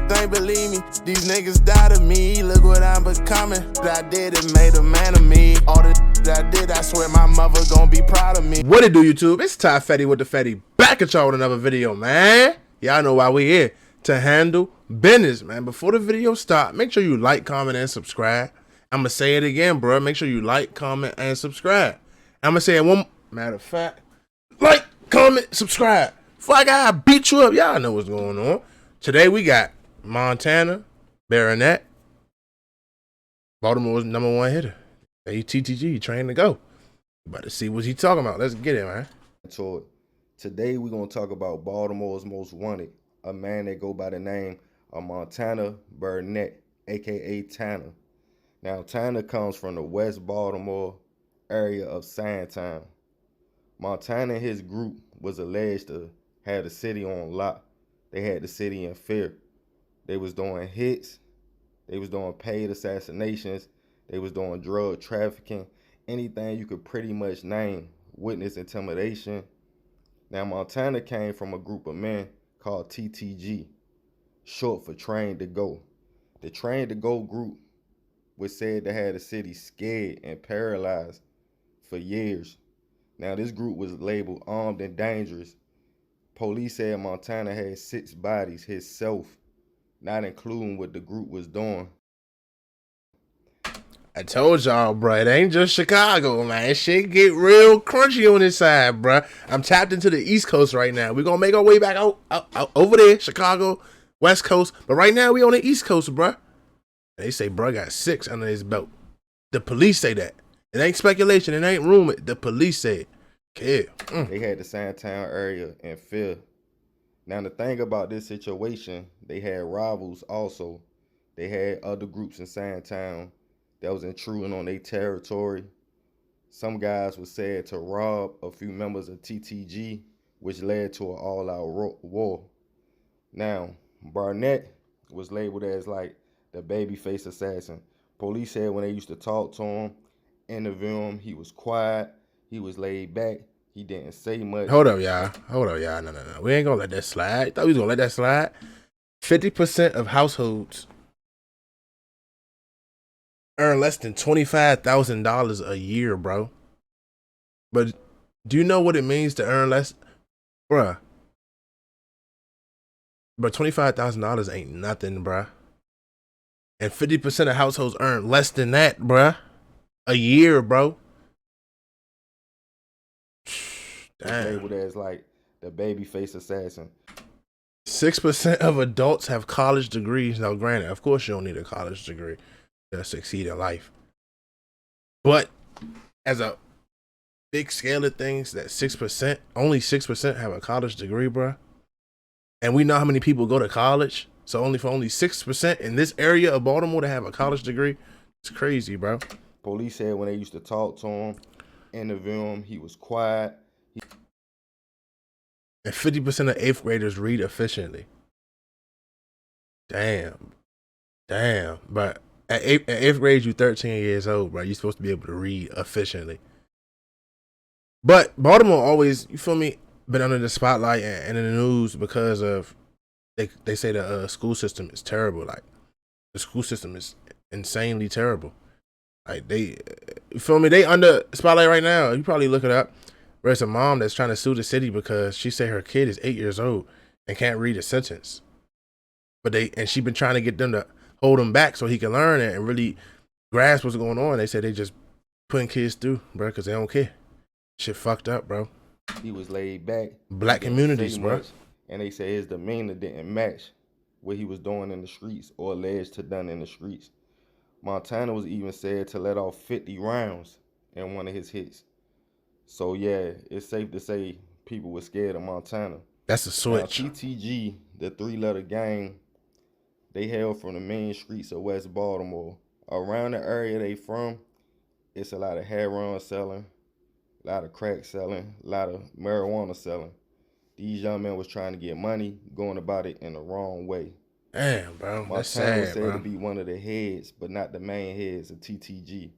think, believe me, these niggas died of me. Look what I'm becoming. What I did, it made a man of me. All the that I did, I swear my mother gon' be proud of me. What it do, YouTube? It's Ty Fetty with the Fetty, back at y'all with another video, man. Y'all know why we here, to handle business, man. Before the video start, make sure you like, comment, and subscribe. I'm gonna say it again, bro. Make sure you like, comment, and subscribe. I'm gonna say it one matter of fact. Like, comment, subscribe. Before I gotta beat you up, y'all know what's going on. Today we got Montana, Baronet, Baltimore's #1 hitter. TTG, trained to go. About to see what he talking about. Let's get it, man. So today we're gonna talk about Baltimore's most wanted, a man that go by the name of Montana Burnett, aka Tanner. Now Tanner comes from the West Baltimore area of Sandtown. Montana and his group was alleged to have the city on lock. They had the city in fear. They was doing hits, they was doing paid assassinations, they was doing drug trafficking, anything you could pretty much name, witness intimidation. Now Montana came from a group of men called TTG, short for Train to Go. The Train to Go group was said to have the city scared and paralyzed for years. Now this group was labeled armed and dangerous. Police said Montana had 6 bodies himself, not including what the group was doing. I told y'all, bro, it ain't just Chicago, man. Shit get real crunchy on this side, bro. I'm tapped into the East Coast right now. We're gonna make our way back out over there, Chicago, West Coast. But right now, we on the East Coast, bro. They say bro got 6 under his belt. The police say that. It ain't speculation. It ain't rumor. The police say it. Kid. They had the Sandtown area in fear. Now the thing about this situation, they had rivals also. They had other groups in Sandtown that was intruding on their territory. Some guys were said to rob a few members of TTG, which led to an all-out war. Now, Barnett was labeled as like the babyface assassin. Police said when they used to talk to him, interview him, he was quiet, he was laid back, he didn't say much. Hold up, y'all. No. We ain't gonna let that slide. Thought we was gonna let that slide. 50% of households earn less than $25,000 a year, bro. But do you know what it means to earn less? Bruh. But $25,000 ain't nothing, bruh. And 50% of households earn less than that, bruh. A year, bro. Damn. Labeled as like the babyface assassin. 6% of adults have college degrees. Now, granted, of course you don't need a college degree to succeed in life. But as a big scale of things, that 6%, only 6% have a college degree, bro. And we know how many people go to college. So only 6% in this area of Baltimore to have a college degree, it's crazy, bro. Police said when they used to talk to him, interview him, he was quiet. And 50% of 8th graders read efficiently. Damn. But at 8th grade, you 13 years old, bro. You're supposed to be able to read efficiently. But Baltimore always, you feel me, been under the spotlight and in the news because of, they say the school system is terrible. Like, the school system is insanely terrible. Like, you feel me, they under spotlight right now. You probably look it up. There's a mom that's trying to sue the city because she said her kid is 8 years old and can't read a sentence. But she been trying to get them to hold him back so he can learn it and really grasp what's going on. They said they just putting kids through, bro, because they don't care. Shit fucked up, bro. He was laid back. Black communities, bro. And they say his demeanor didn't match what he was doing in the streets or alleged to done in the streets. Montana was even said to let off 50 rounds in one of his hits. So yeah, it's safe to say people were scared of Montana. That's a switch. Now, TTG, the 3-letter gang, they hail from the main streets of West Baltimore. Around the area they from, it's a lot of heroin selling, a lot of crack selling, a lot of marijuana selling. These young men was trying to get money, going about it in the wrong way. Damn, bro. That's sad, Montana was said bro. to be one of the heads, but not the main heads of TTG.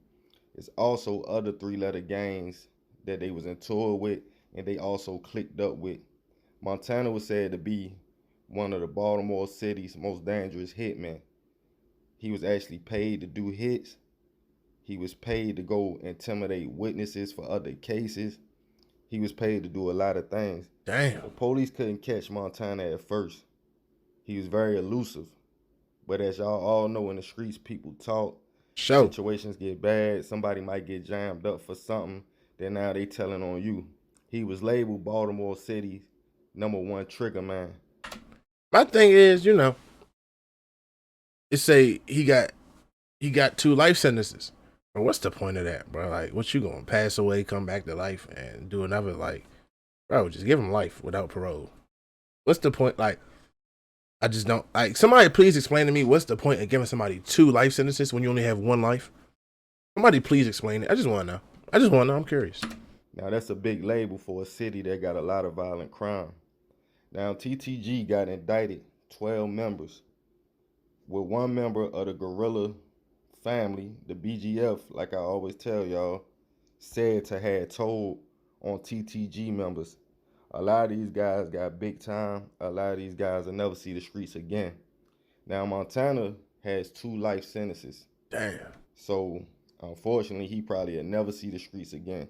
It's also other 3-letter gangs that they was in tour with and they also clicked up with. Montana was said to be one of the Baltimore city's most dangerous hitmen. He was actually paid to do hits. He was paid to go intimidate witnesses for other cases. He was paid to do a lot of things. Damn. The police couldn't catch Montana at first. He was very elusive. But as y'all all know, in the streets, people talk. Show. Situations get bad. Somebody might get jammed up for something. Then now they telling on you. He was labeled Baltimore City's #1 trigger man. My thing is, you know, it say he got 2 life sentences. But what's the point of that, bro? Like, what you gonna pass away, come back to life, and do another? Like, bro, just give him life without parole. What's the point? Like, I just don't like. Somebody please explain to me what's the point of giving somebody 2 life sentences when you only have 1 life. Somebody please explain it. I just want to know. I'm curious. Now that's a big label for a city that got a lot of violent crime. Now TTG got indicted 12 members, with 1 member of the guerrilla family, the BGF, like I always tell y'all, said to have told on TTG members. A lot of these guys got big time. A lot of these guys will never see the streets again. Now Montana has 2 life sentences. Damn. So unfortunately, he probably will never see the streets again.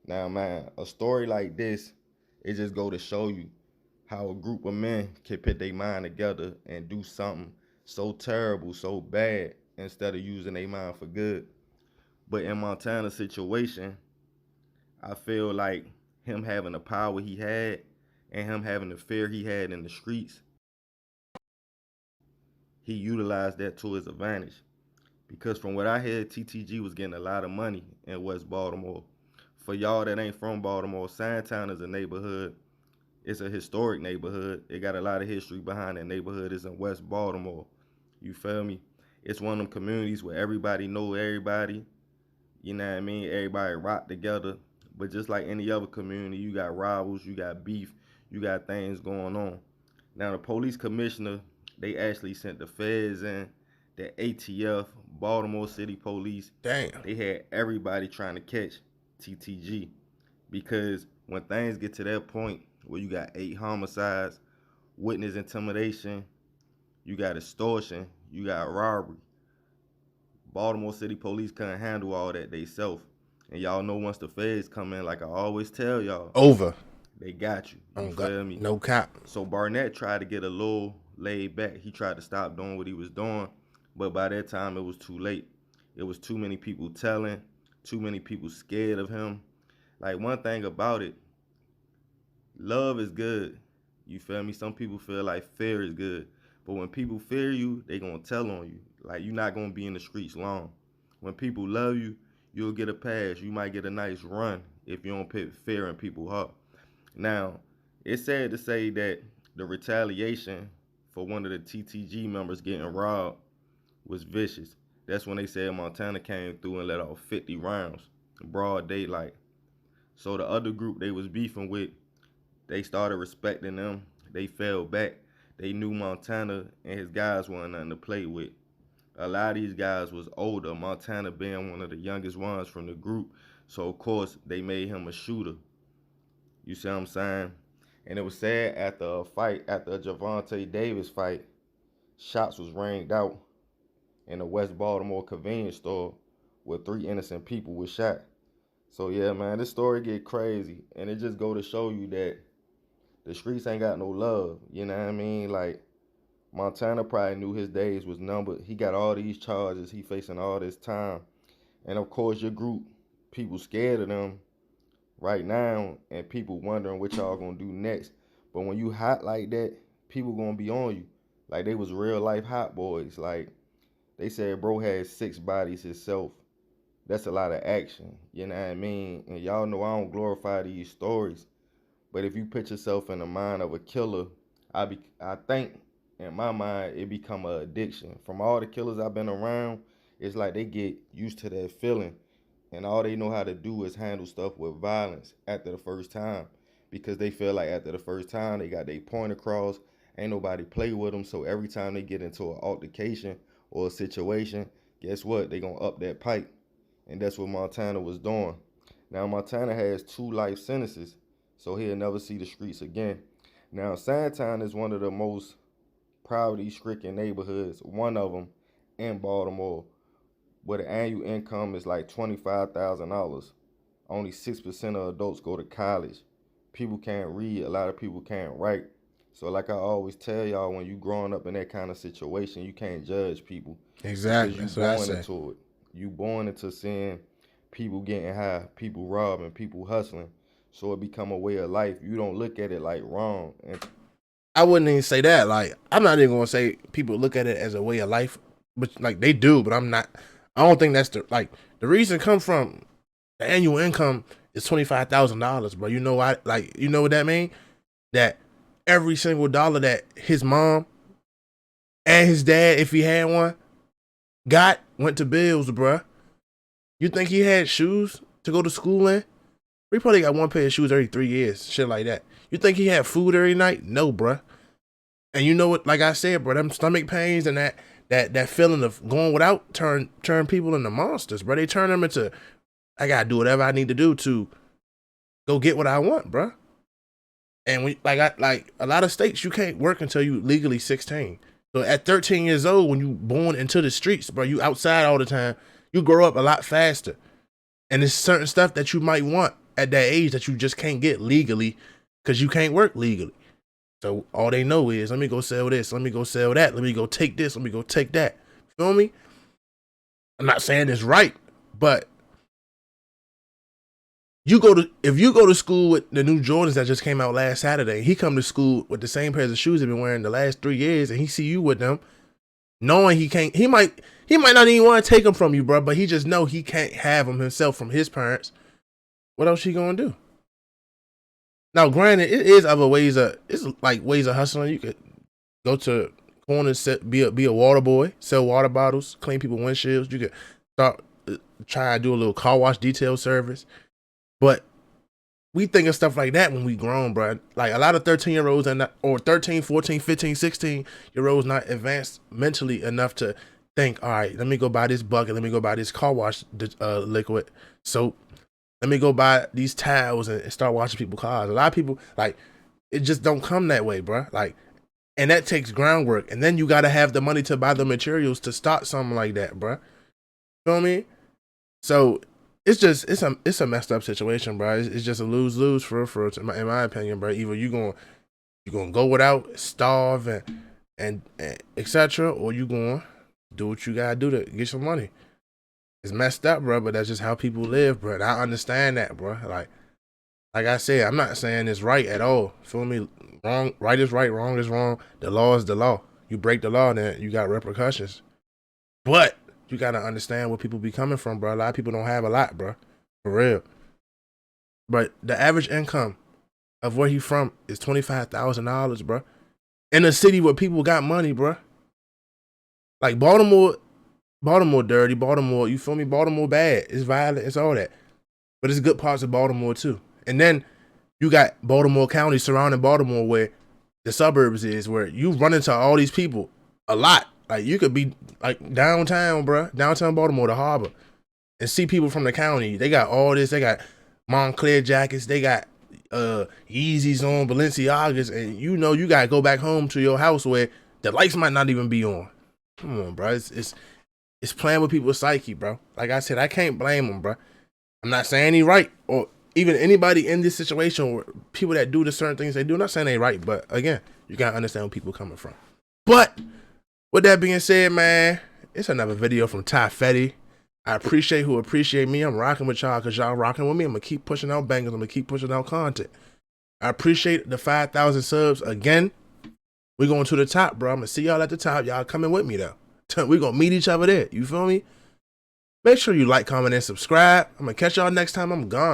Now, man, a story like this, it just go to show you how a group of men can put their mind together and do something so terrible, so bad, instead of using their mind for good. But in Montana's situation, I feel like him having the power he had and him having the fear he had in the streets, he utilized that to his advantage. Because from what I heard, TTG was getting a lot of money in West Baltimore. For y'all that ain't from Baltimore, Sandtown is a neighborhood. It's a historic neighborhood. It got a lot of history behind that neighborhood. It's in West Baltimore. You feel me? It's one of them communities where everybody know everybody. You know what I mean? Everybody rock together. But just like any other community, you got rivals, you got beef, you got things going on. Now the police commissioner, they actually sent the feds in, the ATF, Baltimore City Police. Damn. They had everybody trying to catch TTG. Because when things get to that point where you got 8 homicides, witness intimidation, you got extortion, you got robbery, Baltimore City Police couldn't handle all that they self. And y'all know once the feds come in, like I always tell y'all, Over. they got you. You feel me? No cap. So Barnett tried to get a little laid back. He tried to stop doing what he was doing, but by that time it was too late. It was too many people telling, too many people scared of him. Like, one thing about it, love is good. You feel me? Some people feel like fear is good. But when people fear you, they gonna tell on you. Like, you're not gonna be in the streets long. When people love you, you'll get a pass. You might get a nice run if you don't put fear in people's heart. Now, it's sad to say that the retaliation for one of the TTG members getting robbed was vicious. That's when they said Montana came through and let off 50 rounds, broad daylight. So the other group they was beefing with, they started respecting them. They fell back. They knew Montana and his guys weren't nothing to play with. A lot of these guys was older, Montana being one of the youngest ones from the group. So of course they made him a shooter. You see what I'm saying? And it was sad, after a fight, after a Javante Davis fight, shots was rained out in a West Baltimore convenience store where 3 innocent people were shot. So yeah, man, this story get crazy. And it just go to show you that the streets ain't got no love. You know what I mean? Like, Montana probably knew his days was numbered. He got all these charges. He facing all this time. And of course, your group, people scared of them right now, and people wondering what y'all gonna do next. But when you hot like that, people gonna be on you. Like, they was real life hot boys. Like, they said bro had 6 bodies himself. That's a lot of action. You know what I mean? And y'all know I don't glorify these stories. But if you put yourself in the mind of a killer, I think in my mind it become an addiction. From all the killers I've been around, it's like they get used to that feeling, and all they know how to do is handle stuff with violence after the first time, because they feel like after the first time they got their point across, ain't nobody play with them. So every time they get into an altercation or a situation, guess what? They gonna up that pipe, and that's what Montana was doing. Now Montana has 2 life sentences, so he'll never see the streets again. Now, Sandtown is one of the most poverty-stricken neighborhoods, one of them in Baltimore, where the annual income is like $25,000. Only 6% of adults go to college. People can't read. A lot of people can't write. So like I always tell y'all, when you growing up in that kind of situation, you can't judge people. Exactly. Because you That's what I born say. into it. You born into seeing people getting high, people robbing, people hustling. So it become a way of life. You don't look at it like wrong. And I wouldn't even say that. Like, I'm not even gonna say people look at it as a way of life, but like they do. But I'm not. I don't think that's the reason come from the annual income is $25,000, bro. You know why? Like, you know what that mean? That every single dollar that his mom and his dad, if he had one, went to bills, bro. You think he had shoes to go to school in? We probably got one pair of shoes every 3 years, shit like that. You think he had food every night? No, bruh. And you know what? Like I said, bro, them stomach pains and that feeling of going without turn people into monsters, bro. They turn them into, I gotta do whatever I need to do to go get what I want, bro. And we like a lot of states, you can't work until you legally 16. So at 13 years old, when you born into the streets, bro, you outside all the time. You grow up a lot faster, and there's certain stuff that you might want at that age that you just can't get legally because you can't work legally. So all they know is, let me go sell this, let me go sell that, let me go take this, let me go take that. Feel me? I'm not saying it's right, but if you go to school with the new Jordans that just came out last Saturday, he come to school with the same pairs of shoes he's been wearing the last 3 years, and he see you with them, knowing he might not even want to take them from you, bro, but he just know he can't have them himself from his parents. What else he gonna do? Now, granted, it is other ways it's like ways of hustling. You could go to corners, be a water boy, sell water bottles, clean people windshields. You could start try to do a little car wash detail service. But we think of stuff like that when we grown, bro. Like a lot of 13-year-olds or 13, 14, 15, 16-year-olds not advanced mentally enough to think, all right, let me go buy this bucket, let me go buy this car wash liquid soap. Let me go buy these towels and start washing people's cars. A lot of people, like, it just don't come that way, bro. Like, and that takes groundwork. And then you got to have the money to buy the materials to start something like that, bro. Feel me? So it's a messed up situation, bro. It's just a lose-lose for in my opinion, bro. Either you're gonna go without, starve, and etc., or you gonna do what you gotta do to get some money. It's messed up, bro, but that's just how people live, bro. And I understand that, bro. Like I said, I'm not saying it's right at all. Feel me? Wrong, right is right, wrong is wrong. The law is the law. You break the law, then you got repercussions. But you gotta understand where people be coming from, bro. A lot of people don't have a lot, bro. For real. But the average income of where he from is $25,000, bro. In a city where people got money, bro. Like Baltimore dirty, Baltimore, you feel me? Baltimore bad. It's violent, it's all that. But it's good parts of Baltimore too. And then you got Baltimore County surrounding Baltimore where the suburbs is, where you run into all these people a lot. Like you could be like downtown, bro, downtown Baltimore, the harbor, and see people from the county. They got all this. They got Montclair jackets. They got Yeezys on, Balenciagas, and you know you gotta go back home to your house where the lights might not even be on. Come on, bro. It's playing with people's psyche, bro. Like I said, I can't blame them, bro. I'm not saying he right, or even anybody in this situation, or people that do the certain things they do. I'm not saying they right, but again, you gotta understand where people coming from. But with that being said, man, it's another video from Ty Fetty. I appreciate who appreciate me. I'm rocking with y'all because y'all rocking with me. I'm gonna keep pushing out bangers. I'm gonna keep pushing out content. I appreciate the 5,000 subs again. We going to the top, bro. I'm gonna see y'all at the top. Y'all coming with me though. We gonna meet each other there. You feel me? Make sure you like, comment, and subscribe. I'm gonna catch y'all next time. I'm gone.